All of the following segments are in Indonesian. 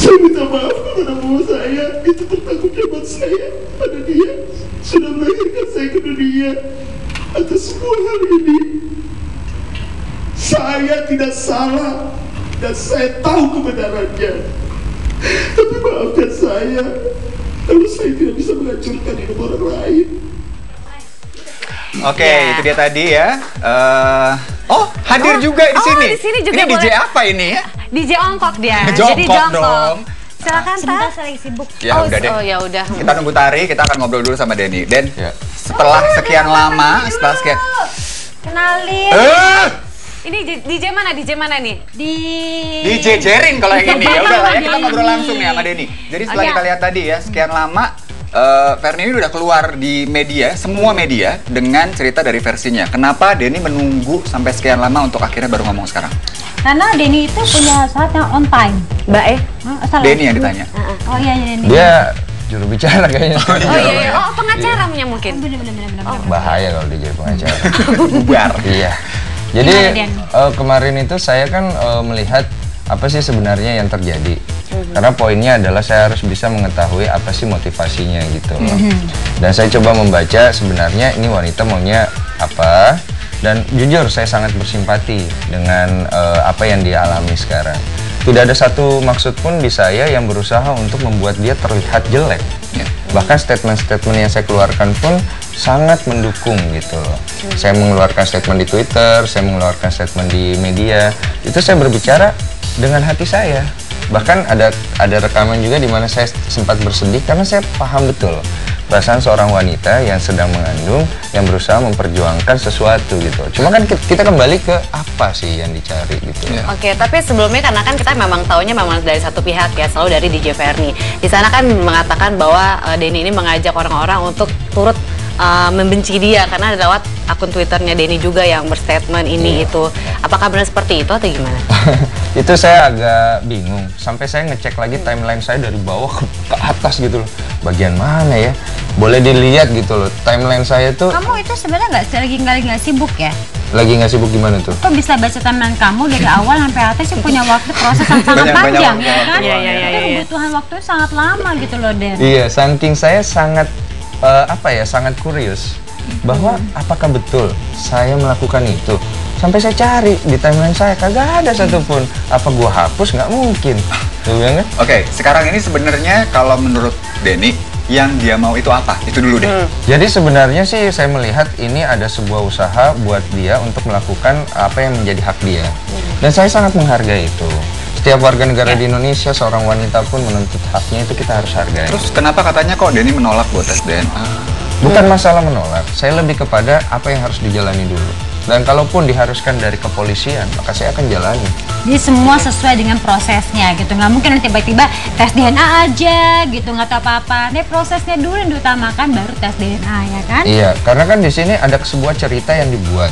Saya minta maaf kepada mama saya. Itu tertanggung jawab saya pada dia sudah melahirkan saya ke dunia. Atas semua hal ini saya tidak salah dan saya tahu kebenarannya. Tapi maafkan saya kalau saya tidak bisa menghancurkan hidup orang lain. Oke, itu dia tadi ya. Hadir juga di sini. Di sini juga ini DJ apa ini ya? DJ Ongkok dia. Jongkok Jadi jongkok dong. Silakan, Sebentar, Tas. saya lagi sibuk. Ya udah deh. Oh ya udah. Kita nunggu Tari, kita akan ngobrol dulu sama Denny. Den, setelah sekian lama, setelah sekian... Kenalin. Ini DJ mana? DJ mana nih? DJ Jerin kalau yang ini. Ya udah lah ya, kita ngobrol langsung nih sama Denny. Jadi setelah kita lihat tadi ya, sekian lama Fernie ini udah keluar di media, semua media dengan cerita dari versinya. Kenapa Denny menunggu sampai sekian lama untuk akhirnya baru ngomong sekarang? Karena Denny itu punya saat yang on time. Mbak Salah. Denny yang ditanya. Oh iya, Denny. Dia juru bicara kayaknya. Oh iya. Oh, pengacara punya mungkin. Bener-bener. Bahaya kalau dia jadi pengacara. Bubar. Iya. Jadi Gimana, kemarin itu saya kan melihat apa sih sebenarnya yang terjadi. Karena poinnya adalah saya harus bisa mengetahui apa sih motivasinya gitu loh. Dan saya coba membaca sebenarnya ini wanita maunya apa. Dan jujur saya sangat bersimpati dengan apa yang dia alami sekarang. Tidak ada satu maksud pun di saya yang berusaha untuk membuat dia terlihat jelek. Bahkan statement-statement yang saya keluarkan pun sangat mendukung gitu loh. Saya mengeluarkan statement di Twitter, saya mengeluarkan statement di media. Itu saya berbicara dengan hati saya. Bahkan ada rekaman juga di mana saya sempat bersedih karena saya paham betul perasaan seorang wanita yang sedang mengandung yang berusaha memperjuangkan sesuatu gitu. Cuma kan kita kembali ke apa sih yang dicari gitu. Oke, tapi sebelumnya karena kan kita memang taunya memang dari satu pihak ya, selalu dari DJ Fernie. Di sana kan mengatakan bahwa Denny ini mengajak orang-orang untuk turut membenci dia karena lewat akun Twitternya Denny juga yang berstatement ini itu. Apakah benar seperti itu atau gimana? Itu saya agak bingung. Sampai saya ngecek lagi timeline saya dari bawah ke atas gitu loh. Bagian mana ya? Boleh dilihat gitu loh. Timeline saya tuh. Kamu itu sebenarnya nggak sibuk ya? Lagi nggak sibuk gimana tuh? Kok bisa baca timeline kamu dari awal sampai atas sih punya waktu proses yang sangat panjang ya kan? Itu kebutuhan waktu sangat lama gitu loh, Den. Iya, saking saya sangat sangat kurius bahwa apakah betul saya melakukan itu. Sampai saya cari di timeline saya kagak ada satupun. Apa gua hapus? Nggak mungkin. Tuh kan? Oke, sekarang ini sebenarnya kalau menurut Denny yang dia mau itu apa? Itu dulu deh. Jadi sebenarnya sih saya melihat ini ada sebuah usaha buat dia untuk melakukan apa yang menjadi hak dia. Dan saya sangat menghargai itu. Setiap warga negara di Indonesia, seorang wanita pun menuntut haknya itu kita harus hargai. Terus kenapa katanya kok Denny menolak buat tes DNA? Bukan masalah menolak, saya lebih kepada apa yang harus dijalani dulu. Dan kalaupun diharuskan dari kepolisian, maka saya akan jalani. Jadi semua sesuai dengan prosesnya gitu. Nggak mungkin tiba-tiba tes DNA aja gitu, nggak tahu apa-apa. Nih prosesnya dulu yang diutamakan, baru tes DNA ya kan? Iya, karena kan di sini ada sebuah cerita yang dibuat.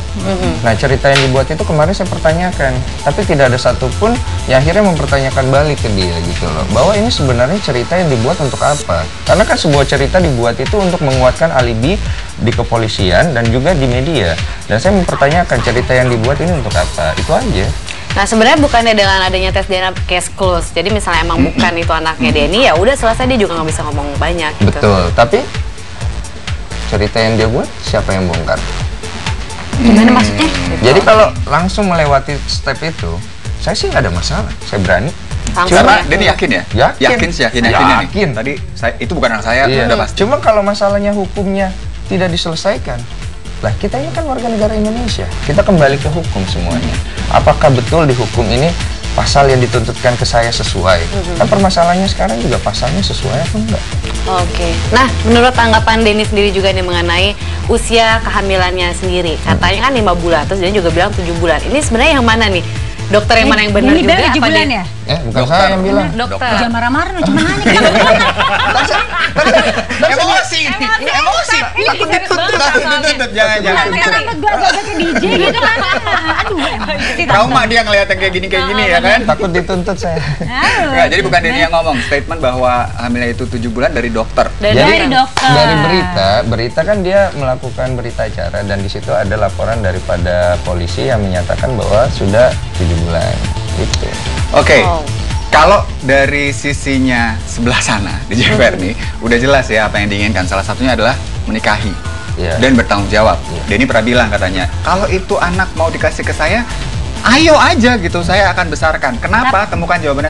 Nah, cerita yang dibuat itu kemarin saya pertanyakan, tapi tidak ada satupun yang akhirnya mempertanyakan balik ke dia gitu loh. Bahwa ini sebenarnya cerita yang dibuat untuk apa? Karena kan sebuah cerita dibuat itu untuk menguatkan alibi di kepolisian dan juga di media. Dan saya mempertanyakan cerita yang dibuat ini untuk apa? Itu aja. Nah sebenarnya bukannya dengan adanya tes DNA case close, jadi misalnya emang bukan itu anaknya Denny, ya udah selesai, dia juga nggak bisa ngomong banyak gitu. Betul, tapi cerita yang dia buat siapa yang bongkar? Gimana maksudnya? Jadi kalau langsung melewati step itu, saya sih nggak ada masalah, saya berani. Karena Denny yakin ya? Yakin. Yakin. Yakin. Tadi itu bukan anak saya, Iya. udah pasti. Cuma kalau masalahnya hukumnya tidak diselesaikan, lah kita ini kan warga negara Indonesia, kita kembali ke hukum semuanya. Apakah betul di hukum ini pasal yang dituntutkan ke saya sesuai? Kan permasalahannya sekarang juga pasalnya sesuai atau enggak? Oke. Nah, menurut tanggapan Denny sendiri juga nih mengenai usia kehamilannya sendiri. Katanya kan 5 bulan, terus dia juga bilang 7 bulan. Ini sebenarnya yang mana nih? Dokter yang mana yang benar juga? Ini 7 bulan ya? Bukan saya yang bilang. Dokter. Jangan marah-marah, cuma nanya Emosi. Takut dituntut. Jangan. takut gue agak ke DJ gitu kan. Aduh. Trauma dia ngeliat yang kayak gini ya kan? Takut dituntut saya. Nggak, jadi bukan Denny yang ngomong. Statement bahwa hamilnya itu 7 bulan dari dokter. Dari dokter. Dari berita kan dia melakukan berita acara dan di situ ada laporan daripada polisi yang menyatakan bahwa sudah 7 bulan. Gitu. Oke. Kalau dari sisinya sebelah sana, DJ Verni, udah jelas ya apa yang diinginkan. Salah satunya adalah menikahi dan bertanggung jawab. Denny pernah bilang katanya, kalau itu anak mau dikasih ke saya, ayo aja gitu, saya akan besarkan. Kenapa? Temukan jawabannya.